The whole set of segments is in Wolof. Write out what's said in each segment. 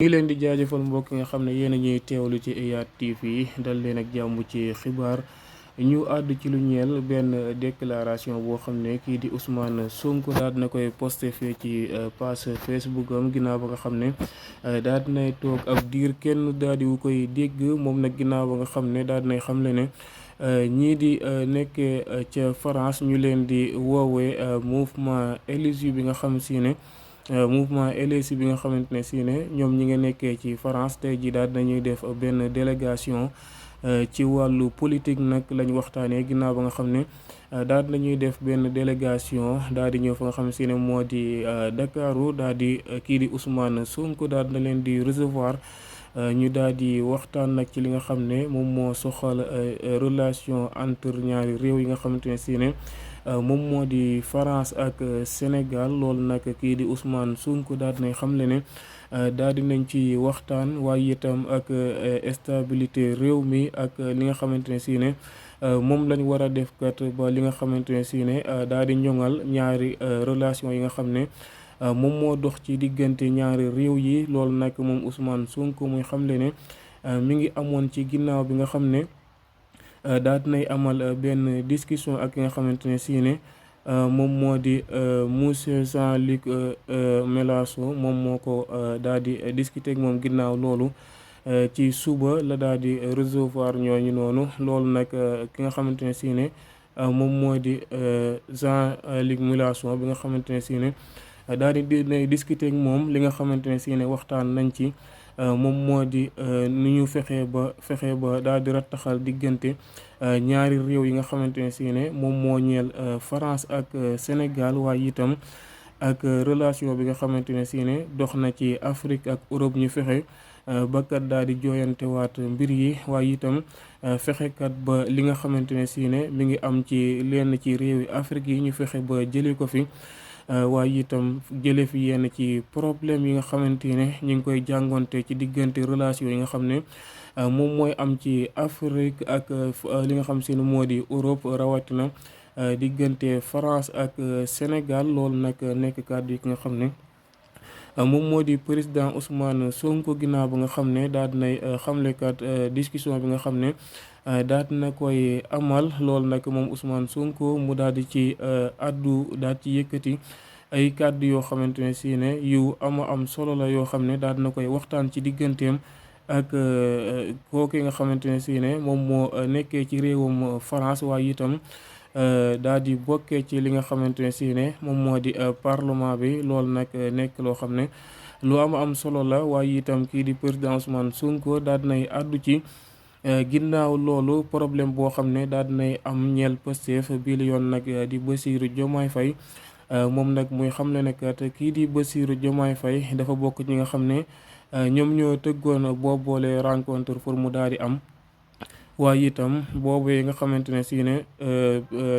ngi leen di jaajëfal mbokk nga xam ne yéen a ñuy teewlu ci IYAT TV dal leen ak jàmm ci xibaar ñu àddu ci lu ñeel benn déclaration boo xam ne kii di Ousmane Sonko daal dina koy posté fee ci page Facebook am ginnaaw ba nga xam ne daal dinay toog ab diir kenn daal di wu koy dégg moom nag ginnaaw ba nga xam ne daal dinay xamle ne ñii di nekkee ca France ñu leen di woowee mouvement éligible bi nga xam si ne mouvement LSI bi nga xamante ne si ne ñoom ñi nga nekkee ci France tey jii daal dinañuy def benn délégation ci wàllu politique nag lañ waxtaanee ginnaaw ba nga xam ne daal dinañuy def benn délégation daal di ñëw fa nga xam si ne moo di Dakaru daal di kii di Ousmane Sonko daal dina leen di recevoir ñu daal di waxtaan nag ci li nga xam ne moom moo soxal relation entre ñaari réew yi nga xamante ne si ne moom moo di France ak Sénégal loolu nag kii di Ousmane Sonko daal dinay xamle ne daal dinañ ci waxtaan waaye itam ak stabilité réew mi ak li nga xamante ne si ne moom lañ war a def kat ba li nga xamante ne si ne daal di ñoŋal ñaari relation yi nga xam ne moom moo dox ci diggante ñaari réew yi loolu nag moom Ousmane Sonko muy xamle ne mi ngi amoon ci ginnaaw bi nga xam ne daal dinay amal benn discussion ak ki nga xamante ne si ne moom moo di monsieur Jean-Luc Mélenchon moom moo ko daal di discuter ak moom ginnaaw loolu ci suba la daal di recevoir ñooñu noonu loolu nag ki nga xamante ne si ne moom moo di Jean-Luc Mélenchon bi nga xamante ne si ne daal di discuter ak moom li nga xamante ne si ne waxtaan nañ ci moom moo di ni ñu fexe ba daal di rattaxal diggante ñaari réew yi nga xamante ne si ne moom moo ñeel France ak Sénégal waaye itam ak relation bi nga xamante ne si ne dox na ci Afrique ak Europe ñu fexe ba kat daal di jooyantewaat mbir yi waaye itam fexekat ba li nga xamante ne si ne mi ngi am ci lenn ci réew yi Afrique yi ñu fexe ba jëlee ko fi. waaye itam jële fi yenn ci problème yi nga xamante ne ñu ngi koy jàngonte ci diggante relation yi nga xam ne moom mooy am ci Afrique ak li nga xam si ne moo di Europe rawatina diggante France ak Sénégal loolu nag nekk kàddu yi ki nga xam ne moom moo di président Ousmane Sonko ginnaaw ba nga xam ne daal dinay xamlekat discussion bi nga xam ne daal dina koy amal loolu nag moom Ousmane Sonko mu daal di ci addu daal ci yëkkati ay kàddu yoo xamante ne si ne yu am solo la yoo xam ne daal dina koy waxtaan ci digganteem ak kooku nga xamante ne si ne moom moo nekkee ci réewum France waaye itam daal di bokkee ci li nga xamante ne si ne moom moo di parlement bi loolu nag nekk loo xam ne lu am solo la waaye itam kii di président Ousmane Sonko daal dinay àddu ci ginnaaw loolu problème boo xam ne daal dinay am ñeel Pastef bii la yoon nag di Bassirou Diomaye Faye moom nag muy xam ne nag kii di Bassirou Diomaye Faye dafa bokk ñi nga xam ne ñoom ñoo tëggoon boo boole rencontre pour mu daal di am waaye itam boobu nga xamante ne si ne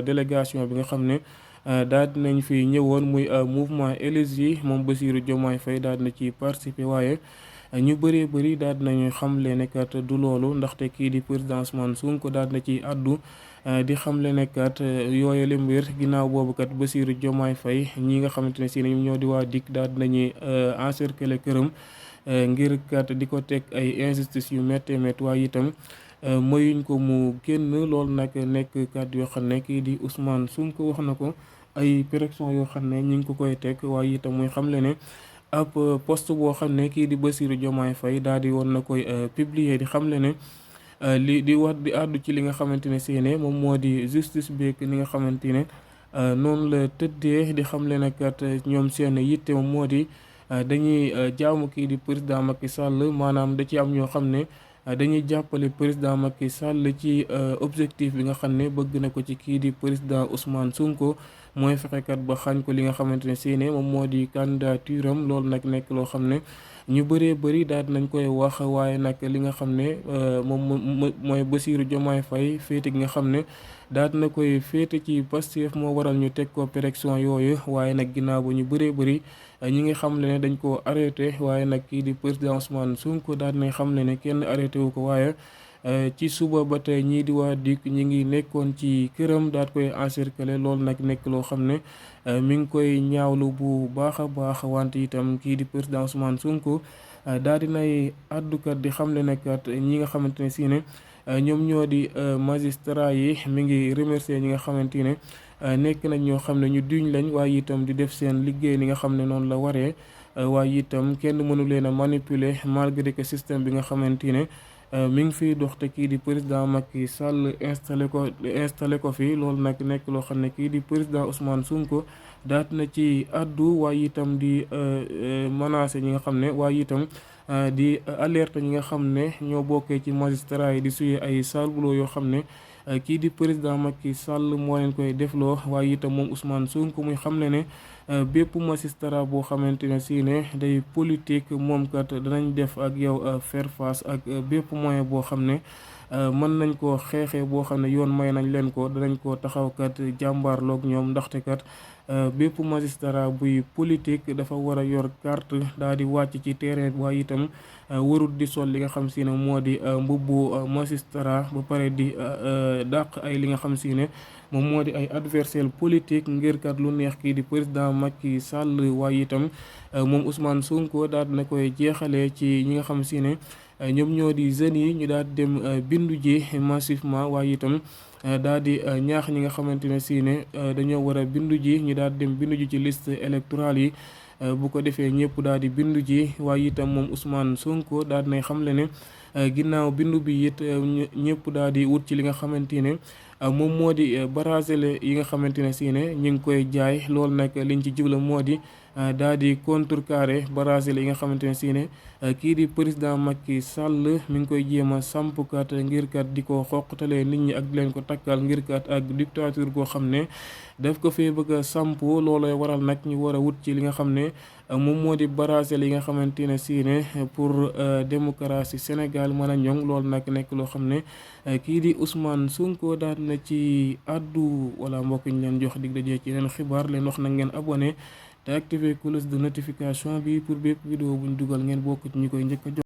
délégation bi nga xam ne daal dinañ fi ñëwoon muy mouvement élargi moom Bassirou Diomaye Faye daal dina ci participer waaye ñu bëree bëri daal dinañu xamle ne kat du loolu ndaxte kii di président Ousmane Sonko daal dina ci àddu di xamle ne kat yooyu la mbir ginnaaw boobu kat Bassirou Diomaye Faye ñi nga xamante ne si ne ñoom ñoo di waa DIC daal dinañuy encercler këram ngir kat di ko teg ay injustice yu méttee métti waaye itam mayuñ ko mu génn loolu nag nekk kàddu yoo xam ne kii di Ousmane Sonko wax na ko ay pression yoo xam ne ñu ngi ko koy teg waaye itam muy xamle ne ab poste boo xam ne kii di Bassirou Diomaye Faye daal di woon na koy publier di xamle ne li di wax di àddu ci li nga xamante ne si ne moom moo di justice beeg ni nga xamante ne noonu la tëddee di xamle ne kat ñoom seen yitte moom moo di dañuy jaamu kii di président Macky Sall maanaam da ci am ñoo xam ne dañuy jàppale président Macky Sall ci objectif bi nga xam ne bëgg na ko ci kii di président Ousmane Sonko mooy fexekat ba xañ ko li nga xamante ne si ne moom moo di candidature am loolu nag nekk loo xam ne ñu bëree bëri daal nañ koy wax waaye nag li nga xam ne moom mooy Bassirou Diomaye Faye féete gi nga xam ne daal na koy féete ci Pastef moo waral ñu teg ko pression yooyu waaye nag ginnaaw ba ñu bëree bëri ñi ngi xam ne dañ ko arrêté waaye nag kii di président Ousmane Sonko daal nañ xam ne kenn arrêté wu ko waaye ci suba ba tey ñii di waa DIC ñi ngi nekkoon ci këram daal koy encercler loolu nag nekk loo xam ne mi ngi koy ñaawlu bu baax a baax wante itam kii di président Ousmane Sonko daal dinay àddukat di xamle ne kat ñi nga xamante ne si ne ñoom ñoo di magistrat yi mi ngi remercier ñi nga xamante ne nekk nañ ñoo xam ne ñu duñ lañ waaye itam di def seen liggéey ni nga xam ne noonu la waree waaye itam kenn mënu leen a manipuler malgré que système bi nga xamante ne mi ngi fiy dox te kii di président Macky Sall installé ko fi loolu nag nekk loo xam ne kii di président Ousmane Sonko daat na ci addu waaye itam di menacer ñi nga xam ne waaye itam di alerte ñi nga xam ne ñoo bokkee ci magistrat yi di suyee ay sale boulot yoo xam ne kii di président Macky Sall moo leen koy defloo waaye itam moom Ousmane Sonko muy xam ne bépp magistrat boo xamante ne si ne day politique moom kat danañ def ak yow faire face ak bépp moyen boo xam ne mën nañ koo xeexee boo xam ne yoon may nañ leen ko danañ ko taxaw kat jàmbaarloog ñoom ndaxte kat bépp magistrat buy politique dafa war a yor carte daal di wàcc ci terrain waaye itam warul di sol li nga xam si ne moo di mbubbu magistrat ba pare di dàq ay li nga xam si ne moom moo di ay adversaire politique ngir kat lu neex kii di président Macky Sall waaye itam moom Ousmane Sonko daal dina koy jeexalee ci ñi nga xam si ne ñoom ñoo di jeunes yi ñu daal di dem bindu ji massivement waaye itam daal di ñaax ñi nga xamante ne si ne dañoo war a bindu ji ñu daal di dem bindu ji ci liste électorale yi bu ko defee ñëpp daal di bindu ji waaye itam moom Ousmane Sonko daal di nay xamle ne ginnaaw bindu bi it ñëpp daal di wut ci li nga xamante ne moom moo di barragele yi nga xamante ne si ne ñu ngi koy jaay loolu nag liñ ci jubla moo di daal di contrecarrer barragele yi nga xamante ne si ne kii di président Macky Sall mi ngi koy jéem a sampkat ngir kat di ko xoqtalee nit ñi ak di leen ko takkal ngir kat ak dictature goo xam ne daf ko fee bëgg a samp loolooy waral nag ñu war a wut ci li nga xam ne moom moo di barragele yi nga xamante ne si ne pour démocratie Sénégal mën a ñoŋ loolu nag nekk loo xam ne kii di Ousmane Sonko daal na ci àddu wala mbokk ñu leen jox dig dajee ci yeneen xibaar leen wax nag ngeen abonné te activer cloche de notification bi pour bépp vidéo buñ dugal ngeen bokk ci ñi koy njëkk a jot